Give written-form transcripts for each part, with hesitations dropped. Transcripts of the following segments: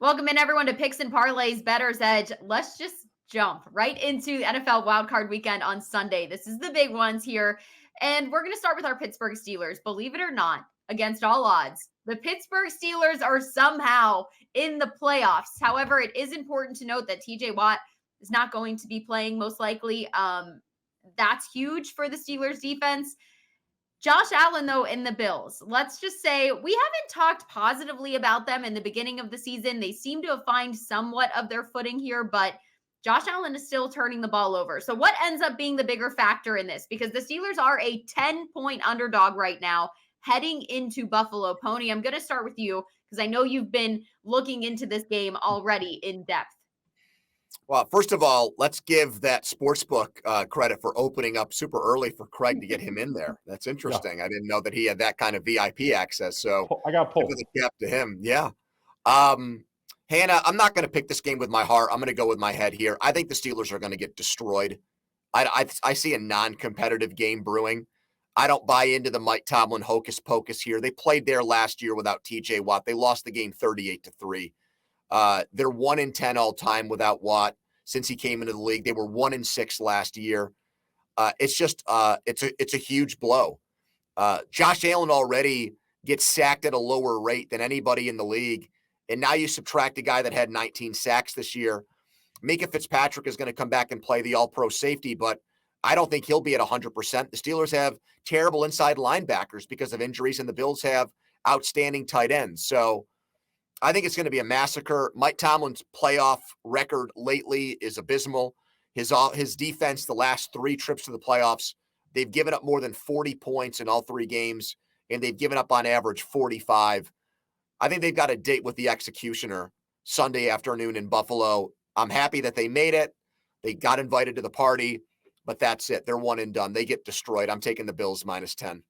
Welcome in everyone to Picks and Parlays Bettors Edge. Let's just jump right into NFL wildcard weekend on Sunday. This is the big ones here. And we're going to start with our Pittsburgh Steelers. Believe it or not, against all odds, the Pittsburgh Steelers are somehow in the playoffs. However, it is important to note that TJ Watt is not going to be playing most likely. That's huge for the Steelers defense. Josh Allen, though, in the Bills, let's just say we haven't talked positively about them in the beginning of the season. They seem to have found somewhat of their footing here, but Josh Allen is still turning the ball over. So what ends up being the bigger factor in this? Because the Steelers are a 10-point underdog right now heading into Buffalo. Pony, I'm going to start with you because I know you've been looking into this game already in depth. Well, first of all, let's give that sportsbook credit for opening up super early for Craig to get him in there. That's interesting. Yeah. I didn't know that he had that kind of VIP access. So I got pulled. Give the cap to him. Yeah. Hannah, I'm not going to pick this game with my heart. I'm going to go with my head here. I think the Steelers are going to get destroyed. I see a non-competitive game brewing. I don't buy into the Mike Tomlin hocus pocus here. They played there last year without TJ Watt. They lost the game 38-3. They're 1-10 all time without Watt since he came into the league. They were 1-6 last year. It's just it's a huge blow. Josh Allen already gets sacked at a lower rate than anybody in the league, and now you subtract a guy that had 19 sacks this year. Micah Fitzpatrick is going to come back and play the All-Pro safety, but I don't think he'll be at 100%. The Steelers have terrible inside linebackers because of injuries, and the Bills have outstanding tight ends. So I think it's going to be a massacre. Mike Tomlin's playoff record lately is abysmal. His defense, the last 3 trips to the playoffs, they've given up more than 40 points in all 3 games, and they've given up on average 45. I think they've got a date with the executioner Sunday afternoon in Buffalo. I'm happy that they made it. They got invited to the party, but that's it. They're one and done. They get destroyed. I'm taking the Bills -10.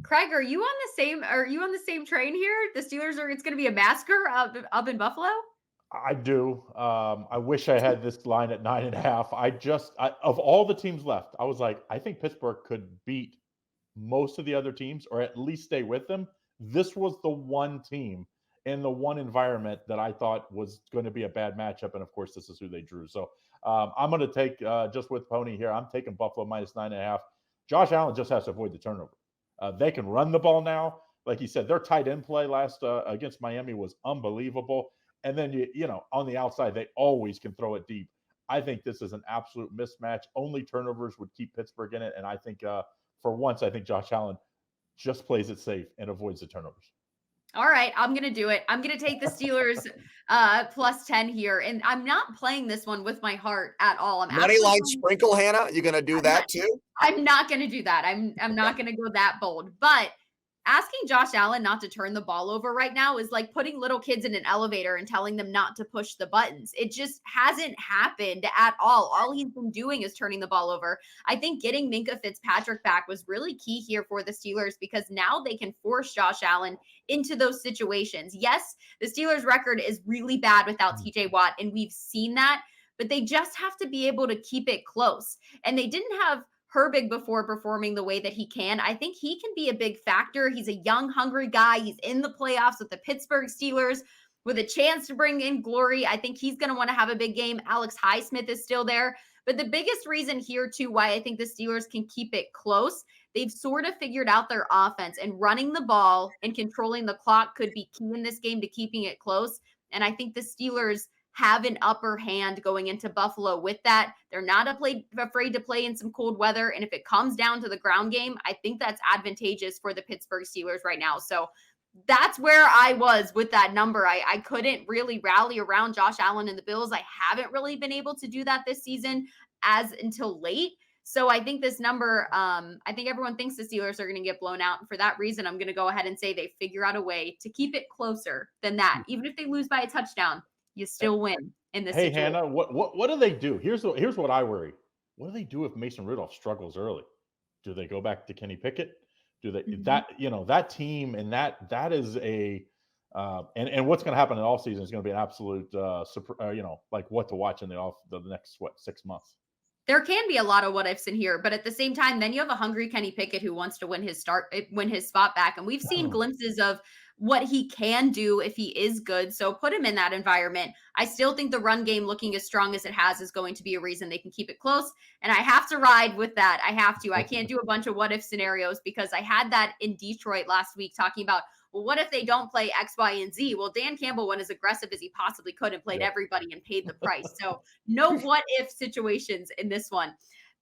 Craig, are you on the same train here? The Steelers it's going to be a massacre up in Buffalo? I do. I wish I had this line at 9.5. Of all the teams left, I was like, I think Pittsburgh could beat most of the other teams or at least stay with them. This was the one team in the one environment that I thought was going to be a bad matchup. And of course, this is who they drew. So I'm going to take just with Pony here. I'm taking Buffalo -9.5. Josh Allen just has to avoid the turnover. They can run the ball now. Like you said, their tight end play last against Miami was unbelievable. And then, you know, on the outside, they always can throw it deep. I think this is an absolute mismatch. Only turnovers would keep Pittsburgh in it. And I think for once, I think Josh Allen just plays it safe and avoids the turnovers. All right, I'm going to do it. I'm going to take the Steelers +10 here. And I'm not playing this one with my heart at all. Money line sprinkle, Hannah? You're going to do that too? I'm not going to do that. I'm not going to go that bold. But asking Josh Allen not to turn the ball over right now is like putting little kids in an elevator and telling them not to push the buttons. It just hasn't happened at all. All he's been doing is turning the ball over. I think getting Minkah Fitzpatrick back was really key here for the Steelers because now they can force Josh Allen into those situations. Yes, the Steelers' record is really bad without TJ Watt, and we've seen that, but they just have to be able to keep it close. And they didn't have Herbig before performing the way that he can. I think he can be a big factor. He's a young, hungry guy. He's in the playoffs with the Pittsburgh Steelers with a chance to bring in glory. I think he's going to want to have a big game. Alex Highsmith is still there. But the biggest reason here, too, why I think the Steelers can keep it close, they've sort of figured out their offense, and running the ball and controlling the clock could be key in this game to keeping it close. And I think the Steelers have an upper hand going into Buffalo with that. They're not afraid to play in some cold weather. And if it comes down to the ground game, I think that's advantageous for the Pittsburgh Steelers right now. So that's where I was with that number. I couldn't really rally around Josh Allen and the Bills. I haven't really been able to do that this season until late. So I think this number, I think everyone thinks the Steelers are going to get blown out. And for that reason, I'm going to go ahead and say they figure out a way to keep it closer than that. Even if they lose by a touchdown, you still win in this situation. Hannah, what do they do? Here's what I worry. What do they do if Mason Rudolph struggles early? Do they go back to Kenny Pickett? Do they that team and that is a and what's going to happen in the offseason is going to be an absolute like what to watch in the next 6 months. There can be a lot of what ifs in here, but at the same time, then you have a hungry Kenny Pickett who wants to win his spot back. And we've seen glimpses of what he can do if he is good. So put him in that environment. I still think the run game looking as strong as it has is going to be a reason they can keep it close. And I have to ride with that. I have to. I can't do a bunch of what if scenarios because I had that in Detroit last week talking about, well, what if they don't play X, Y, and Z? Well, Dan Campbell went as aggressive as he possibly could and played everybody and paid the price. So no what if situations in this one.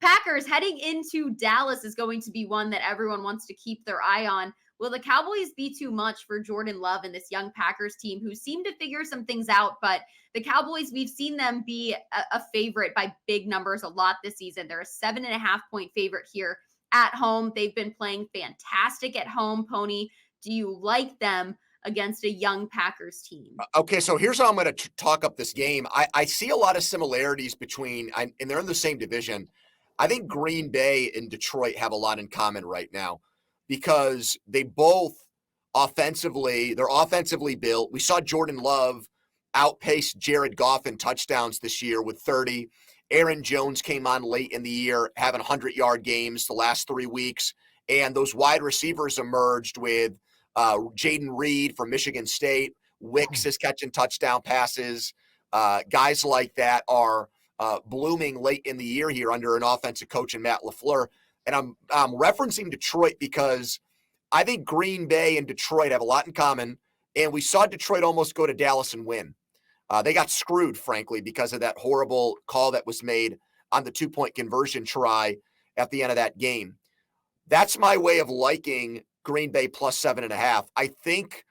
Packers heading into Dallas is going to be one that everyone wants to keep their eye on. Will the Cowboys be too much for Jordan Love and this young Packers team who seem to figure some things out? But the Cowboys, we've seen them be a favorite by big numbers a lot this season. They're a 7.5-point favorite here at home. They've been playing fantastic at home. Pony, do you like them against a young Packers team? Okay, so here's how I'm going to talk up this game. I see a lot of similarities between, and they're in the same division. I think Green Bay and Detroit have a lot in common right now because they both they're offensively built. We saw Jordan Love outpace Jared Goff in touchdowns this year with 30. Aaron Jones came on late in the year, having 100-yard games the last 3 weeks. And those wide receivers emerged with Jaden Reed from Michigan State. Wicks is catching touchdown passes. Guys like that are blooming late in the year here under an offensive coach in Matt LaFleur. And I'm referencing Detroit because I think Green Bay and Detroit have a lot in common. And we saw Detroit almost go to Dallas and win. They got screwed, frankly, because of that horrible call that was made on the 2-point conversion try at the end of that game. That's my way of liking Green Bay plus 7.5. I think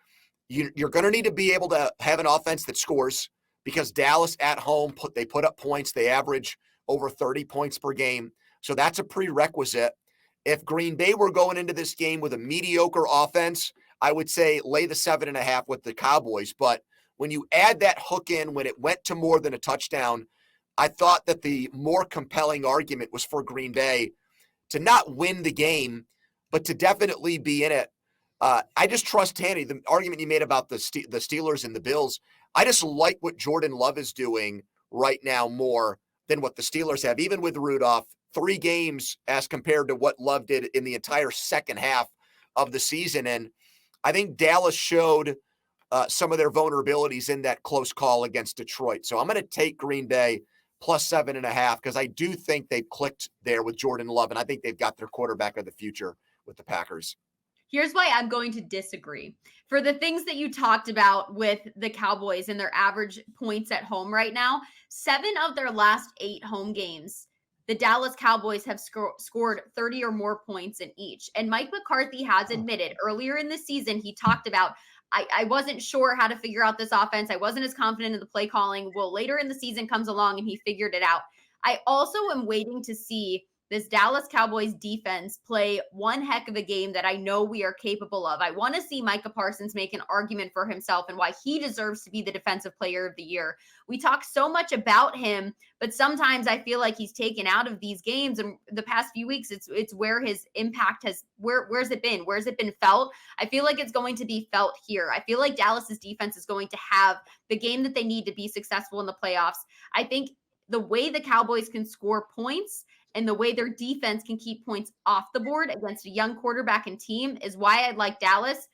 you're going to need to be able to have an offense that scores because Dallas at home, they put up points. They average over 30 points per game. So that's a prerequisite. If Green Bay were going into this game with a mediocre offense, I would say lay the 7.5 with the Cowboys. But when you add that hook in, when it went to more than a touchdown, I thought that the more compelling argument was for Green Bay to not win the game, but to definitely be in it. I just trust Tanny. The argument you made about the Steelers and the Bills, I just like what Jordan Love is doing right now more than what the Steelers have, even with Rudolph. 3 games as compared to what Love did in the entire second half of the season. And I think Dallas showed some of their vulnerabilities in that close call against Detroit. So I'm going to take Green Bay plus 7.5 because I do think they've clicked there with Jordan Love, and I think they've got their quarterback of the future with the Packers. Here's why I'm going to disagree. For the things that you talked about with the Cowboys and their average points at home right now, 7 of their last 8 home games, the Dallas Cowboys have scored 30 or more points in each. And Mike McCarthy has admitted earlier in the season, he talked about, I wasn't sure how to figure out this offense. I wasn't as confident in the play calling. Well, later in the season comes along and he figured it out. I also am waiting to see this Dallas Cowboys defense play one heck of a game that I know we are capable of. I want to see Micah Parsons make an argument for himself and why he deserves to be the defensive player of the year. We talk so much about him, but sometimes I feel like he's taken out of these games. And the past few weeks, it's where his impact has, where's it been? Where's it been felt? I feel like it's going to be felt here. I feel like Dallas's defense is going to have the game that they need to be successful in the playoffs. I think the way the Cowboys can score points and the way their defense can keep points off the board against a young quarterback and team is why I like Dallas.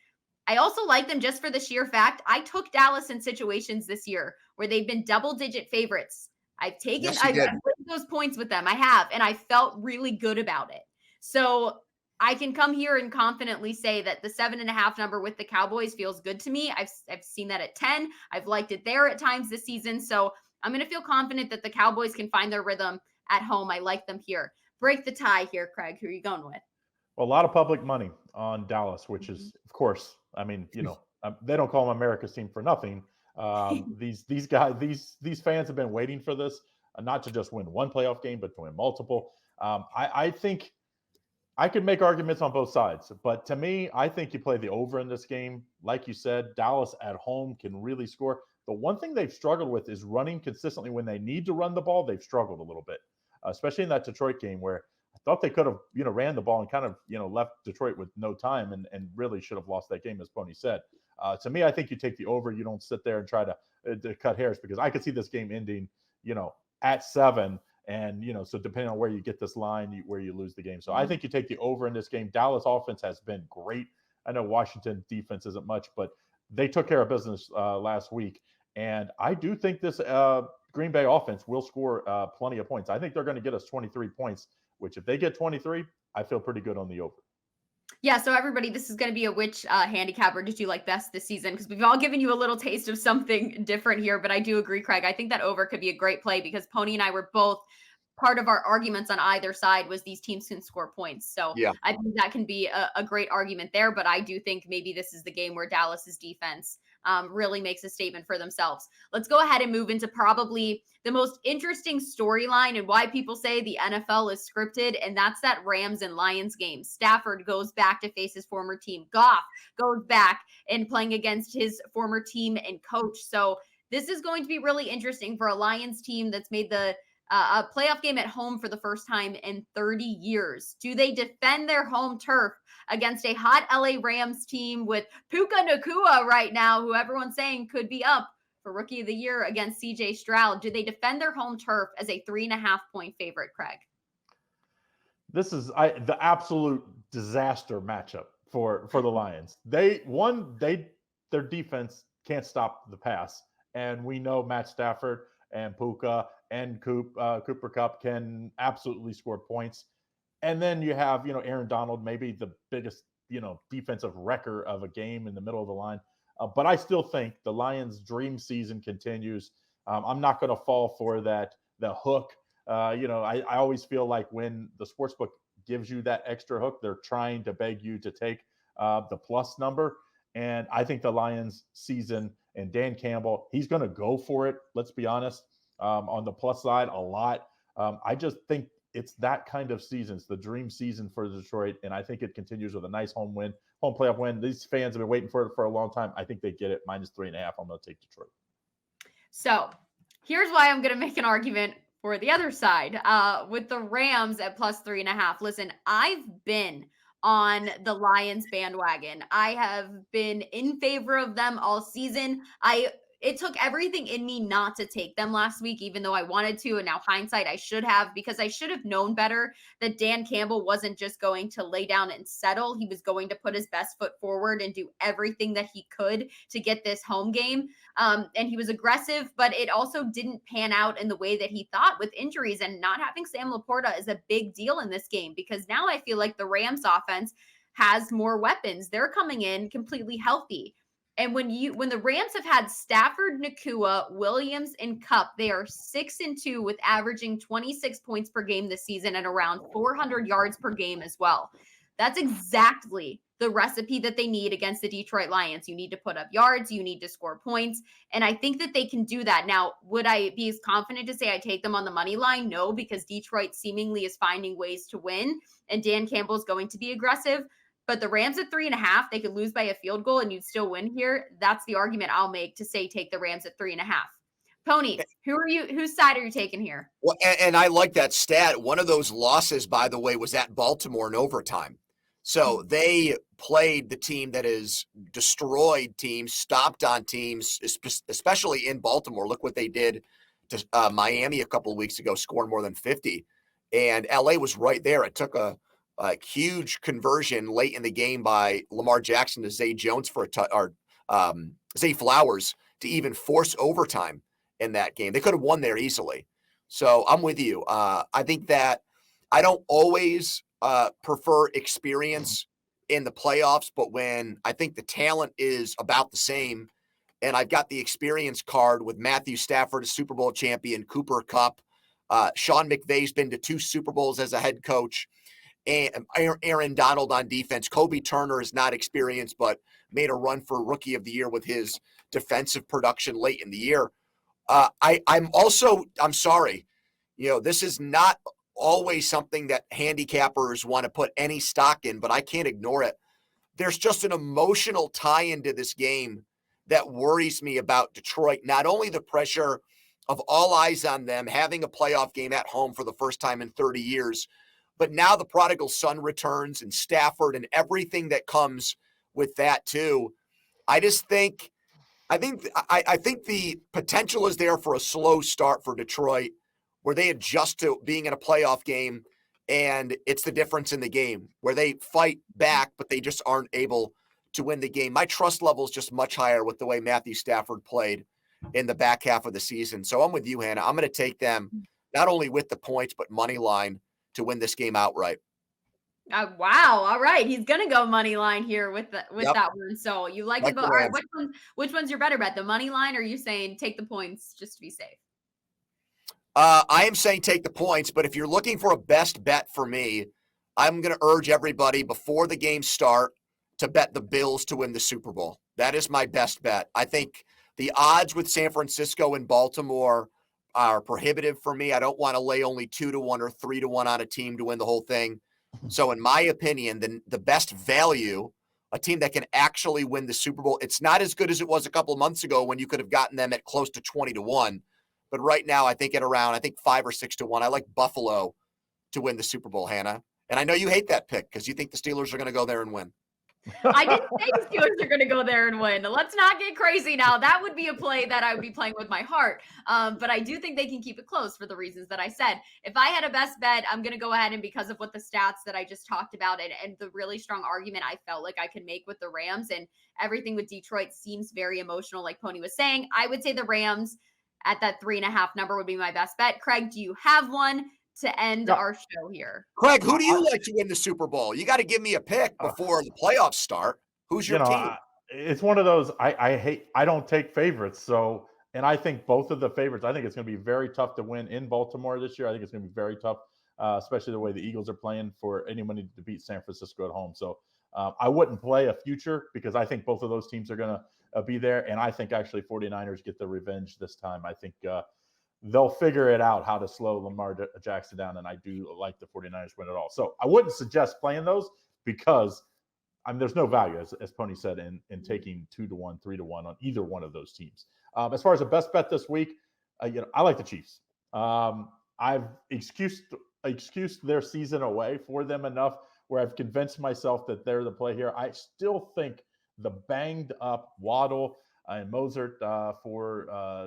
I also like them just for the sheer fact I took Dallas in situations this year where they've been double-digit favorites. I've taken I've played those points with them. I have, and I felt really good about it. So I can come here and confidently say that the 7.5 number with the Cowboys feels good to me. I've seen that at 10. I've liked it there at times this season. So I'm going to feel confident that the Cowboys can find their rhythm at home. I like them here. Break the tie here, Craig. Who are you going with? Well, a lot of public money on Dallas, which is, of course, I mean, they don't call them America's team for nothing. These guys, these fans have been waiting for this, not to just win one playoff game, but to win multiple. I think I could make arguments on both sides, but to me, I think you play the over in this game. Like you said, Dallas at home can really score. The one thing they've struggled with is running consistently. When they need to run the ball, they've struggled a little bit, especially in that Detroit game where I thought they could have, ran the ball and kind of, left Detroit with no time and really should have lost that game, as Pony said. To me, I think you take the over. You don't sit there and try to cut hairs, because I could see this game ending, at 7. And, so depending on where you get this line, where you lose the game. So I think you take the over in this game. Dallas offense has been great. I know Washington defense isn't much, but they took care of business last week. And I do think this Green Bay offense will score plenty of points. I think they're going to get us 23 points, which if they get 23, I feel pretty good on the over. Yeah, so everybody, this is going to be a which handicapper did you like best this season? Because we've all given you a little taste of something different here, but I do agree, Craig. I think that over could be a great play because Pony and I were both part of our arguments on either side was these teams can score points. So Yeah. I think that can be a great argument there, but I do think maybe this is the game where Dallas's defense really makes a statement for themselves. Let's go ahead and move into probably the most interesting storyline and why people say the NFL is scripted, and that's that Rams and Lions game. Stafford goes back to face his former team. Goff goes back and playing against his former team and coach. So this is going to be really interesting for a Lions team that's made the a playoff game at home for the first time in 30 years. Do they defend their home turf against a hot LA Rams team with Puka Nacua right now, who everyone's saying could be up for Rookie of the Year against CJ Stroud? Do they defend their home turf as a 3.5-point favorite, Craig? This is the absolute disaster matchup for the Lions. Their defense can't stop the pass, and we know Matt Stafford and Puka and Cooper Kupp can absolutely score points. And then you have, Aaron Donald, maybe the biggest, defensive wrecker of a game in the middle of the line. But I still think the Lions' dream season continues. I'm not going to fall for the hook. I always feel like when the sportsbook gives you that extra hook, they're trying to beg you to take the plus number. And I think the Lions season and Dan Campbell, he's going to go for it. Let's be honest. On the plus side, a lot. I just think it's that kind of season. It's the dream season for Detroit, and I think it continues with a nice home playoff win. These fans have been waiting for it for a long time. I think they get it. -3.5. I'm going to take Detroit. So here's why I'm going to make an argument for the other side with the Rams at +3.5. Listen, I've been on the Lions bandwagon. I have been in favor of them all season. It took everything in me not to take them last week, even though I wanted to. And now hindsight, I should have, because I should have known better that Dan Campbell wasn't just going to lay down and settle. He was going to put his best foot forward and do everything that he could to get this home game. And he was aggressive, but it also didn't pan out in the way that he thought with injuries. And not having Sam Laporta is a big deal in this game, because now I feel like the Rams offense has more weapons. They're coming in completely healthy. And when the Rams have had Stafford, Nacua, Williams, and Kupp, they are 6-2 with averaging 26 points per game this season and around 400 yards per game as well. That's exactly the recipe that they need against the Detroit Lions. You need to put up yards, you need to score points, and I think that they can do that. Now, would I be as confident to say I take them on the money line? No, because Detroit seemingly is finding ways to win, and Dan Campbell is going to be aggressive. But the Rams at 3.5, they could lose by a field goal and you'd still win here. That's the argument I'll make to say take the Rams at 3.5. Pony, whose side are you taking here? Well, and I like that stat. One of those losses, by the way, was at Baltimore in overtime. So they played the team that has destroyed teams, stomped on teams, especially in Baltimore. Look what they did to Miami a couple of weeks ago, scoring more than 50. And LA was right there. It took a huge conversion late in the game by Lamar Jackson to Zay Jones Zay Flowers to even force overtime in that game. They could have won there easily. So I'm with you. I think that I don't always prefer experience in the playoffs, but when I think the talent is about the same, and I've got the experience card with Matthew Stafford, a Super Bowl champion, Cooper Kupp, Sean McVay's been to 2 Super Bowls as a head coach, and Aaron Donald on defense. Kobe Turner is not experienced, but made a run for Rookie of the Year with his defensive production late in the year. I'm sorry. This is not always something that handicappers want to put any stock in, but I can't ignore it. There's just an emotional tie into this game that worries me about Detroit. Not only the pressure of all eyes on them having a playoff game at home for the first time in 30 years, but now the prodigal son returns and Stafford and everything that comes with that too. I think the potential is there for a slow start for Detroit where they adjust to being in a playoff game, and it's the difference in the game where they fight back, but they just aren't able to win the game. My trust level is just much higher with the way Matthew Stafford played in the back half of the season. So I'm with you, Hannah. I'm going to take them not only with the points, but money line to win this game outright. Wow. All right. He's going to go money line here with that one. So you like Like to go. the All right. Rams. Which one's your better bet? The money line, or are you saying take the points just to be safe? I am saying take the points, but if you're looking for a best bet for me, I'm going to urge everybody before the games start to bet the Bills to win the Super Bowl. That is my best bet. I think the odds with San Francisco and Baltimore are prohibitive for me. I don't want to lay only 2-1 or 3-1 on a team to win the whole thing. So in my opinion, the best value, a team that can actually win the Super Bowl, it's not as good as it was a couple of months ago when you could have gotten them at close to 20-1. But right now, I think at around, 5 or 6-1. I like Buffalo to win the Super Bowl, Hannah. And I know you hate that pick because you think the Steelers are going to go there and win. I didn't say the Steelers are going to go there and win. Let's not get crazy now. That would be a play that I would be playing with my heart. But I do think they can keep it close for the reasons that I said. If I had a best bet, I'm going to go ahead and because of what the stats that I just talked about and the really strong argument I felt like I could make with the Rams and everything with Detroit seems very emotional, like Pony was saying. I would say the Rams at that 3.5 number would be my best bet. Craig, do you have one to end our show here? Craig, who do you like to win the Super Bowl? You got to give me a pick before the playoffs start. Who's your team? It's one of those I don't take favorites. So, and I think both of the favorites, I think it's going to be very tough to win in Baltimore this year. I think it's going to be very tough, especially the way the Eagles are playing for anyone to beat San Francisco at home. So I wouldn't play a future because I think both of those teams are going to be there. And I think actually 49ers get the revenge this time. I think they'll figure it out how to slow Lamar Jackson down. And I do like the 49ers win it all. So I wouldn't suggest playing those because there's no value, as Pony said, in taking 2-1, 3-1 on either one of those teams. As far as the best bet this week, I like the Chiefs. I've excused their season away for them enough where I've convinced myself that they're the play here. I still think the banged up Waddle and Mozart for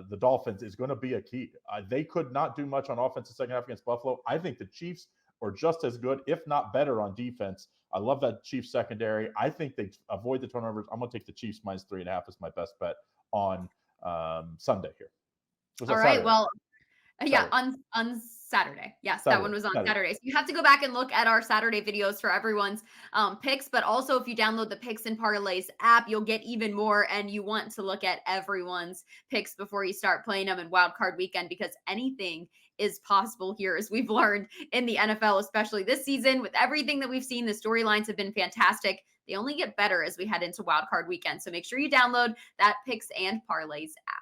the Dolphins is going to be a key. They could not do much on offense the second half against Buffalo. I think the Chiefs are just as good, if not better, on defense. I love that Chiefs secondary. I think they avoid the turnovers. I'm going to take the Chiefs minus 3.5 as my best bet on Sunday here. All right. Saturday? Well, yeah, on Saturday. Yes, Saturday. That one was on Saturday. So you have to go back and look at our Saturday videos for everyone's picks. But also, if you download the Picks and Parlays app, you'll get even more. And you want to look at everyone's picks before you start playing them in Wild Card Weekend because anything is possible here, as we've learned in the NFL, especially this season. With everything that we've seen, the storylines have been fantastic. They only get better as we head into Wild Card Weekend. So make sure you download that Picks and Parlays app.